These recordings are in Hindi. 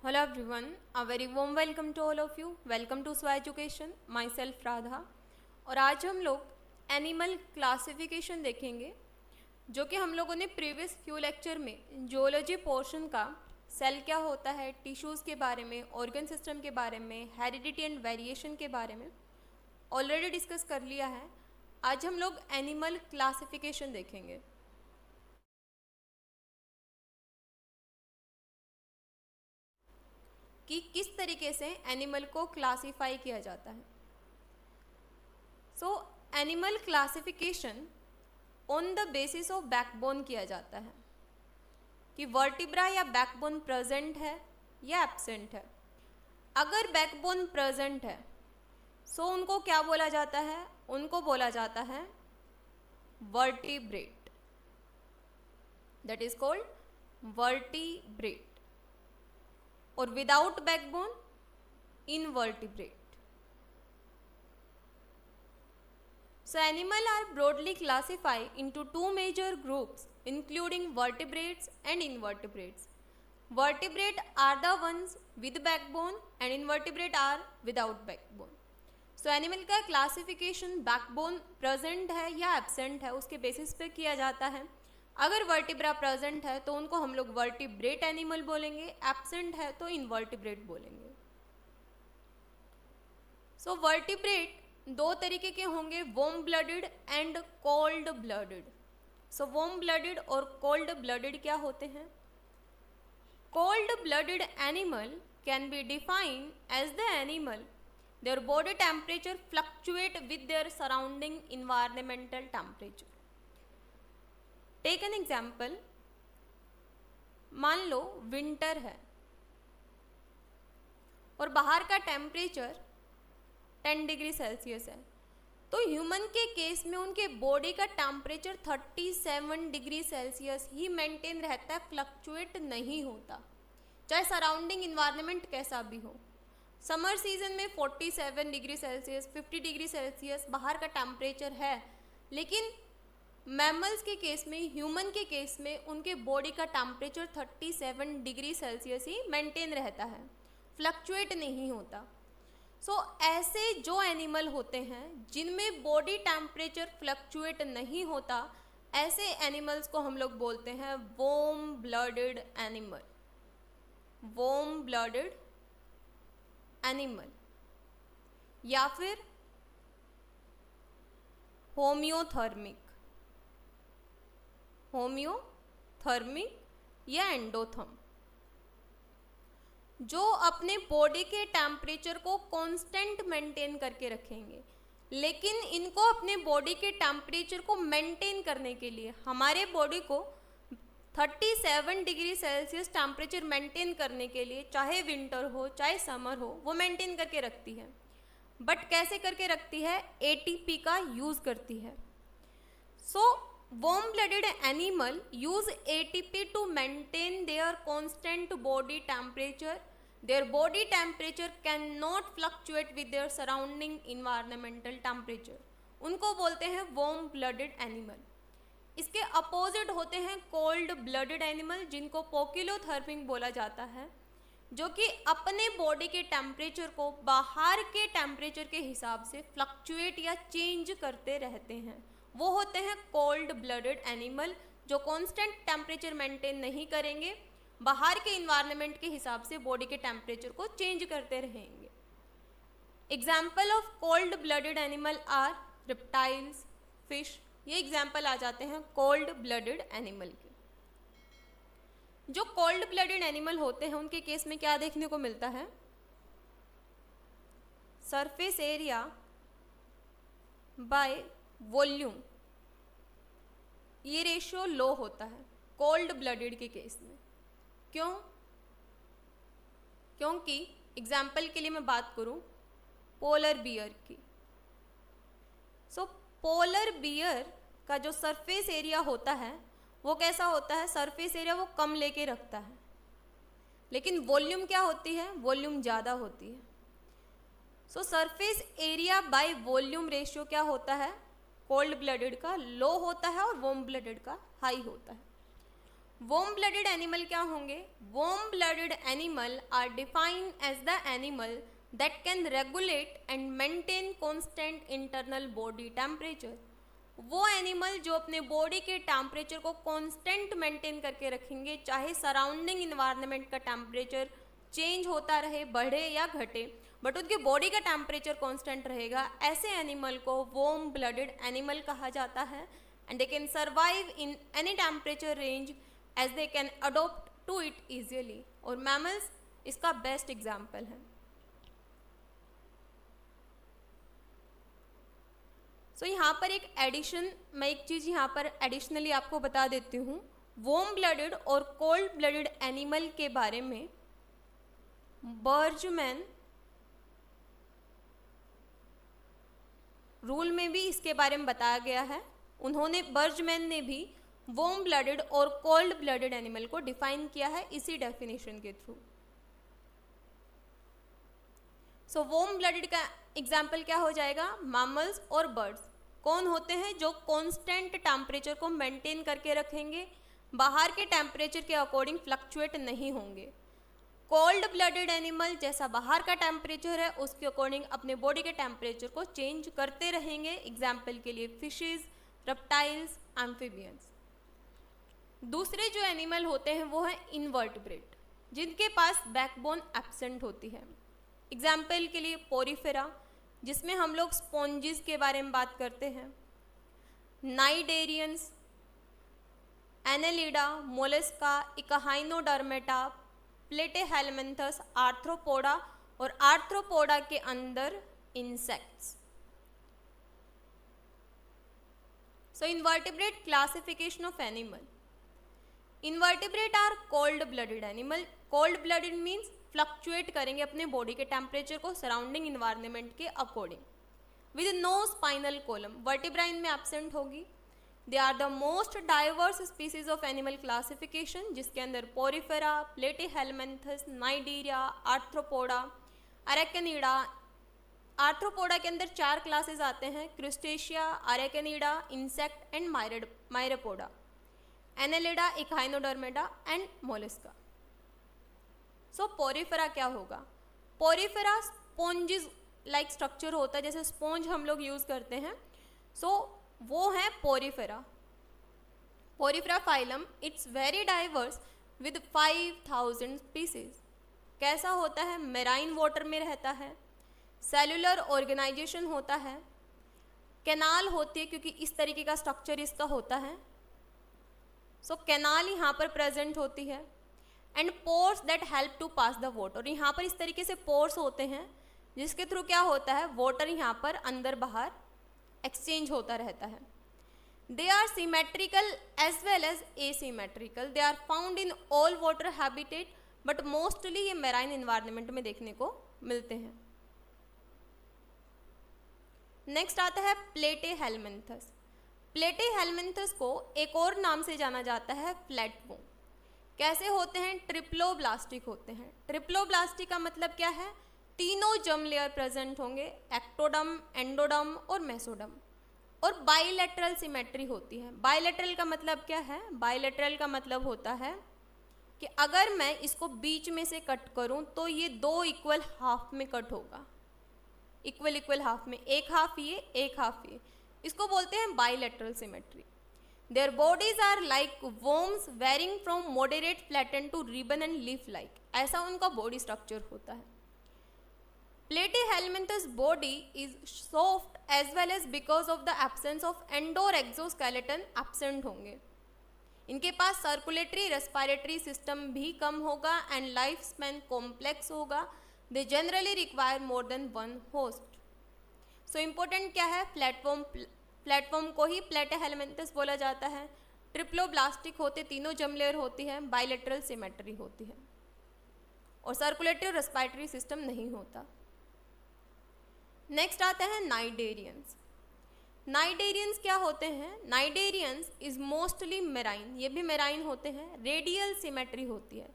Hello everyone, a very warm welcome to all of you. Welcome to Swa Education. Myself Radha. और आज हम लोग एनिमल क्लासिफिकेशन देखेंगे, जो कि हम लोगों ने प्रीवियस फ्यू लेक्चर में जूलॉजी पोर्शन का सेल क्या होता है, टिश्यूज़ के बारे में, ऑर्गन सिस्टम के बारे में, हेरिडिटी एंड वेरिएशन के बारे में ऑलरेडी डिस्कस कर लिया है। आज हम लोग एनिमल क्लासिफिकेशन देखेंगे। कि किस तरीके से एनिमल को क्लासिफाई किया जाता है। So animal classification on the basis of backbone किया जाता है कि वर्टिब्रा या बैकबोन प्रेजेंट है या एब्सेंट है। अगर बैकबोन प्रेजेंट है सो उनको क्या बोला जाता है? उनको बोला जाता है vertebrate, that is called vertebrate. और without backbone invertebrate. So animal are broadly classified into two major groups including vertebrates and invertebrates. Vertebrate are the ones with backbone and invertebrate are without backbone. So animal का classification backbone present है या absent है उसके basis पे किया जाता है। अगर वर्टिब्रा प्रेजेंट है तो उनको हम लोग वर्टिब्रेट एनिमल बोलेंगे, एब्सेंट है तो इनवर्टिब्रेट बोलेंगे। सो वर्टिब्रेट दो तरीके के होंगे, warm blooded and cold blooded. So warm blooded और कोल्ड ब्लडेड क्या होते हैं? Cold blooded animal can be defined as the animal their body temperature fluctuate with their surrounding environmental temperature. Take an example, मान लो विंटर है और बाहर का टेम्परेचर 10 डिग्री सेल्सियस है, तो ह्यूमन के केस में उनके बॉडी का टेम्परेचर 37 डिग्री सेल्सियस ही मेंटेन रहता है, फ्लक्चुएट नहीं होता, चाहे सराउंडिंग इन्वायरमेंट कैसा भी हो। समर सीजन में 47 डिग्री सेल्सियस, 50 डिग्री सेल्सियस बाहर का टेम्परेचर है, लेकिन मैमल्स के केस में, ह्यूमन के केस में उनके बॉडी का टेम्परेचर 37 डिग्री सेल्सियस ही मेंटेन रहता है, फ्लक्चुएट नहीं होता। सो ऐसे जो एनिमल होते हैं जिनमें बॉडी टेम्परेचर फ्लक्चुएट नहीं होता, ऐसे एनिमल्स को हम लोग बोलते हैं warm blooded animal. Warm blooded animal या फिर होम्योथर्मिक, होम्योथर्मिक या एंडोथर्म, जो अपने बॉडी के टेम्परेचर को कांस्टेंट मेंटेन करके रखेंगे। लेकिन इनको अपने बॉडी के टेम्परेचर को मेंटेन करने के लिए, हमारे बॉडी को 37 डिग्री सेल्सियस टेम्परेचर मेंटेन करने के लिए, चाहे विंटर हो चाहे समर हो, वो मेंटेन करके रखती है। बट कैसे करके रखती है? एटीपी का यूज़ करती है। सो warm-blooded animal use ATP to maintain their constant body temperature. Their body temperature cannot fluctuate with their surrounding environmental temperature. उनको बोलते हैं warm-blooded animal. इसके अपोजिट होते हैं cold-blooded animal, जिनको पोकिलोथर्मिक बोला जाता है, जो कि अपने बॉडी के टेम्परेचर को बाहर के टेम्परेचर के हिसाब से फ्लक्चुएट या चेंज करते रहते हैं। वो होते हैं कोल्ड ब्लडेड एनिमल, जो कांस्टेंट टेम्परेचर मेंटेन नहीं करेंगे, बाहर के इन्वायरमेंट के हिसाब से बॉडी के टेम्परेचर को चेंज करते रहेंगे। Example of cold blooded animal are reptiles, fish. ये एग्जाम्पल आ जाते हैं कोल्ड ब्लडेड एनिमल के। जो कोल्ड ब्लडेड एनिमल होते हैं उनके केस में क्या देखने को मिलता है? सरफेस एरिया बाय वॉल्यूम, ये रेशियो लो होता है कोल्ड ब्लडेड के केस में। क्यों? क्योंकि एग्जाम्पल के लिए मैं बात करूं पोलर बियर की। सो पोलर बियर का जो सरफेस एरिया होता है वो कैसा होता है? सरफेस एरिया वो कम लेके रखता है, लेकिन वॉल्यूम क्या होती है? वॉल्यूम ज़्यादा होती है। सो surface area by volume ratio क्या होता है? कोल्ड ब्लडेड का लो होता है और वार्म ब्लडेड का हाई होता है। वार्म ब्लडेड एनिमल क्या होंगे? Warm blooded animal are defined as the animal that can regulate and maintain constant internal body temperature. वो एनिमल जो अपने बॉडी के टेम्परेचर को कांस्टेंट मेंटेन करके रखेंगे, चाहे सराउंडिंग इन्वायरमेंट का टेम्परेचर चेंज होता रहे, बढ़े या घटे, बट उनकी बॉडी का टेम्परेचर कांस्टेंट रहेगा। ऐसे एनिमल को वार्म ब्लडेड एनिमल कहा जाता है and they can survive in any temperature range as they can adopt to it easily. और मैमल्स इसका बेस्ट एग्जाम्पल है। सो यहाँ पर एक एडिशन, मैं एक चीज़ यहाँ पर एडिशनली आपको बता देती हूँ। वार्म ब्लडेड और कोल्ड ब्लडेड एनिमल के बारे में बर्जमैन रूल में भी इसके बारे में बताया गया है। उन्होंने, बर्जमैन ने भी वार्म ब्लडेड और कोल्ड ब्लडेड एनिमल को डिफाइन किया है इसी डेफिनेशन के थ्रू। सो वार्म ब्लडेड का एग्जाम्पल क्या हो जाएगा? मैमल्स और बर्ड्स कौन होते हैं जो कांस्टेंट टेम्परेचर को मेंटेन करके रखेंगे, बाहर के टेम्परेचर के अकॉर्डिंग फ्लक्चुएट नहीं होंगे। कोल्ड ब्लडेड एनिमल जैसा बाहर का टेम्परेचर है उसके अकॉर्डिंग अपने बॉडी के टेम्परेचर को चेंज करते रहेंगे। एग्जाम्पल के लिए फिशेज, रेप्टाइल्स, एम्फीबियंस। दूसरे जो एनिमल होते हैं वो है इनवर्टिब्रेट, जिनके पास बैकबोन एब्सेंट होती है। एग्जाम्पल के लिए पोरीफेरा, जिसमें हम लोग स्पॉन्जिस के बारे में बात करते हैं, cnidarians, annelida, mollusca, echinodermata, platyhelminthes, arthropoda और आर्थ्रोपोडा के अंदर insects. So invertebrate classification of animal. Invertebrate are cold blooded animal. Cold blooded means fluctuate करेंगे अपने बॉडी के टेम्परेचर को सराउंडिंग इन्वायरमेंट के according, with no spinal column, vertebra इनमें एब्सेंट होगी। They are the most diverse species of animal classification, जिसके अंदर porifera, platyhelminthes, cnidaria, arthropoda, arachnida. Arthropoda के अंदर 4 क्लासेस आते हैं, क्रिस्टेशिया, arachnida, insect and myriapoda, annelida, echinodermata and mollusca. So porifera क्या होगा? पोरीफेरा स्पॉन्जिस लाइक स्ट्रक्चर होता है, जैसे स्पॉन्ज हम लोग यूज करते हैं। सो वो है Porifera. Porifera phylum, it's very diverse with 5000 species. कैसा होता है? मेराइन वाटर में रहता है, सेलुलर ऑर्गेनाइजेशन होता है, कैनाल होती है क्योंकि इस तरीके का स्ट्रक्चर इसका होता है। सो कैनाल यहाँ पर प्रेजेंट होती है and pores that help to pass the water. यहाँ पर इस तरीके से पोर्स होते हैं जिसके थ्रू क्या होता है? वाटर यहाँ पर अंदर बाहर एक्सचेंज होता रहता है। They are symmetrical as well as asymmetrical. They are found in all water habitat, but mostly ये मेराइन इन्वायरमेंट में देखने को मिलते हैं। नेक्स्ट आता है प्लेटेहेलमिन्थस। प्लेटेहेलमिन्थस को एक और नाम से जाना जाता है फ्लैटवर्म। कैसे होते हैं? ट्रिप्लोब्लास्टिक होते हैं। ट्रिप्लोब्लास्टिक का मतलब क्या है? तीनों जर्म लेयर प्रेजेंट होंगे, एक्टोडर्म, एंडोडर्म और मेसोडर्म, और बाइलेटरल सिमेट्री होती है। बाइलेटरल का मतलब क्या है? बाइलेटरल का मतलब होता है कि अगर मैं इसको बीच में से कट करूं तो ये 2 इक्वल हाफ में कट होगा, इक्वल हाफ में, एक हाफ ये, एक हाफ ये। इसको बोलते हैं bilateral symmetry. Their bodies are like worms varying from moderate flattened to ribbon and leaf like। ऐसा उनका बॉडी स्ट्रक्चर होता है। Platyhelminthes body is soft as well as because of the absence of endo और exoskeleton absent होंगे। इनके पास सर्कुलेटरी रेस्पिरेटरी सिस्टम भी कम होगा एंड लाइफ स्पैन कॉम्प्लेक्स होगा। They generally require more than 1 host. So important क्या है? प्लेटफॉर्म को ही प्लेटेहेलमिन्थस बोला जाता है। ट्रिप्लोब्लास्टिक होते, तीनों जर्म लेयर होती है, बाइलेटरल सिमेट्री होती है और सर्कुलेटरी और रेस्पिरेटरी सिस्टम नहीं होता। नेक्स्ट आते हैं नाइडेरियंस। नाइडेरियंस क्या होते हैं? नाइडेरियंस इज मोस्टली मेराइन, ये भी मेराइन होते हैं। रेडियल सिमेट्री होती है।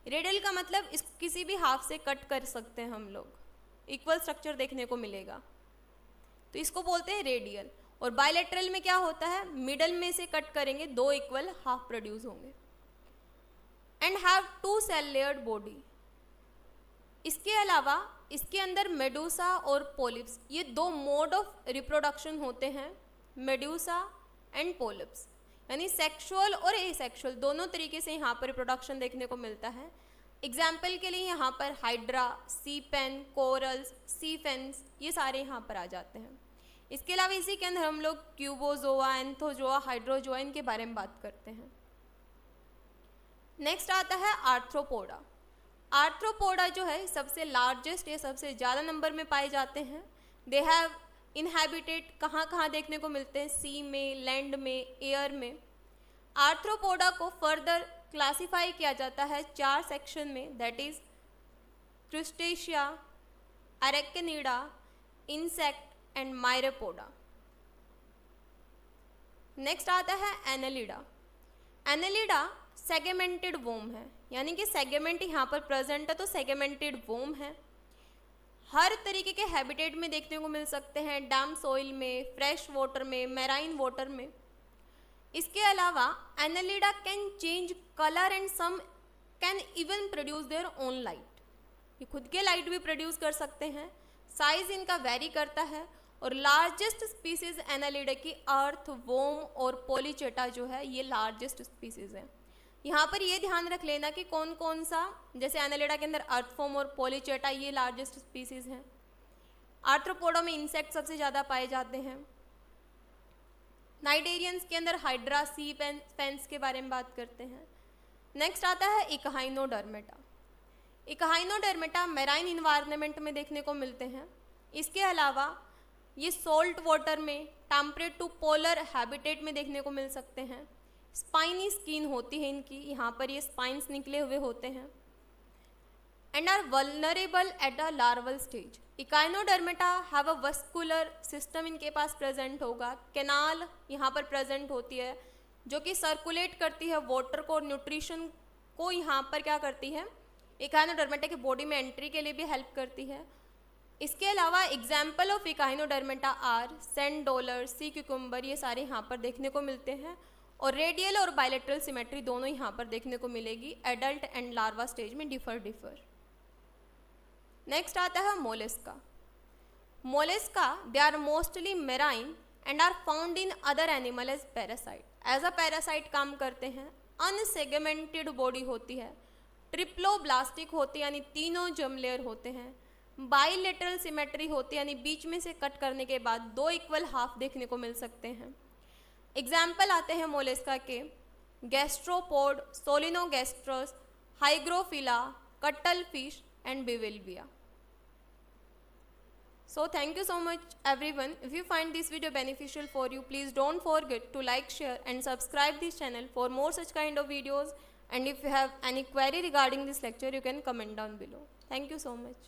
रेडियल का मतलब इस किसी भी हाफ से कट कर सकते हैं हम लोग, इक्वल स्ट्रक्चर देखने को मिलेगा, तो इसको बोलते हैं रेडियल। और बाइलेटरल में क्या होता है? मिडल में से कट करेंगे, 2 इक्वल हाफ प्रोड्यूस होंगे। And have 2 cell layered body. इसके अलावा इसके अंदर मेडूसा और पोलिप्स, ये 2 मोड ऑफ रिप्रोडक्शन होते हैं, मेडूसा एंड पोलिप्स, यानी सेक्सुअल और एसेक्सुअल दोनों तरीके से यहाँ पर रिप्रोडक्शन देखने को मिलता है। एग्जाम्पल के लिए यहाँ पर हाइड्रा, सी पेन, कोरल्स, सी फेंस, ये सारे यहाँ पर आ जाते हैं। इसके अलावा इसी के अंदर हम लोग क्यूबोजोआ, एंथोजोआ, हाइड्रोजोआ, इनके बारे में बात करते हैं। नेक्स्ट आता है आर्थ्रोपोडा। आर्थ्रोपोडा जो है सबसे लार्जेस्ट, ये सबसे ज़्यादा नंबर में पाए जाते हैं। दे हैव इनहैबिटेड कहाँ देखने को मिलते हैं, सी में, लैंड में, एयर में। आर्थ्रोपोडा को फर्दर क्लासिफाई किया जाता है 4 सेक्शन में, that is crustacea, arachnida, insect and myriapoda. Next आता है एनालिडा। एनालिडा सेगमेंटेड वोम है, यानी कि सेगमेंट यहाँ पर प्रेजेंट है तो सेगमेंटेड वोम है। हर तरीके के हैबिटेट में देखने को मिल सकते हैं, डैम सॉइल में, फ्रेश वाटर में, मैराइन वाटर में। इसके अलावा annelida can change colour and some can even produce their own light. ये खुद के लाइट भी प्रोड्यूस कर सकते हैं। साइज इनका वेरी करता है और लार्जेस्ट स्पीसीज एनालिडा की अर्थ वोम और पॉलीचेटा जो है ये लार्जेस्ट स्पीसीज है। यहाँ पर ये ध्यान रख लेना कि कौन कौन सा, जैसे एनालिडा के अंदर अर्थफॉर्म और पॉलीचेटा ये लार्जेस्ट स्पीसीज हैं। आर्थ्रोपोडा में इंसेक्ट सबसे ज़्यादा पाए जाते हैं। नाइडेरियंस के अंदर हाइड्रा, सी फेंस के बारे में बात करते हैं। नेक्स्ट आता है इकहाइनोडर्मेटा। इकहाइनोडर्मेटा मैराइन इन्वायरमेंट में देखने को मिलते हैं। इसके अलावा ये सॉल्ट वाटर में, टेम्परेट टू पोलर हैबिटेट में देखने को मिल सकते हैं। स्पाइनी स्किन होती है इनकी, यहाँ पर ये स्पाइन्स निकले हुए होते हैं। And are vulnerable at a larval stage. Echinodermata have a vascular system इनके पास प्रेजेंट होगा। कैनाल यहाँ पर प्रेजेंट होती है जो कि सर्कुलेट करती है वाटर को, न्यूट्रिशन को यहाँ पर क्या करती है, इकाइनोडर्मेटा की बॉडी में एंट्री के लिए भी हेल्प करती है। इसके अलावा example of echinodermata are sand dollar, sea cucumber, ये सारे यहाँ पर देखने को मिलते हैं। और रेडियल और बायलेटरल सिमेट्री दोनों यहाँ पर देखने को मिलेगी। एडल्ट एंड लार्वा स्टेज में डिफर। नेक्स्ट आता है mollusca. Mollusca they are mostly marine and are found in other animal as parasite. As a parasite काम करते हैं। अनसेगमेंटेड बॉडी होती है, ट्रिप्लोब्लास्टिक होती है यानी तीनों जर्म लेयर होते हैं। बाइलेटरल सिमेट्री होती है यानी बीच में से कट करने के बाद 2 इक्वल हाफ देखने को मिल सकते हैं। एग्जाम्पल आते हैं मोलस्का के gastropod, solenogastres, hygrophila, cuttlefish and bivalvia. So thank you so much everyone. If you find this video beneficial for you, please don't forget to like, share and subscribe this channel for more such kind of videos. And if you have any query regarding this lecture, you can comment down below. Thank you so much.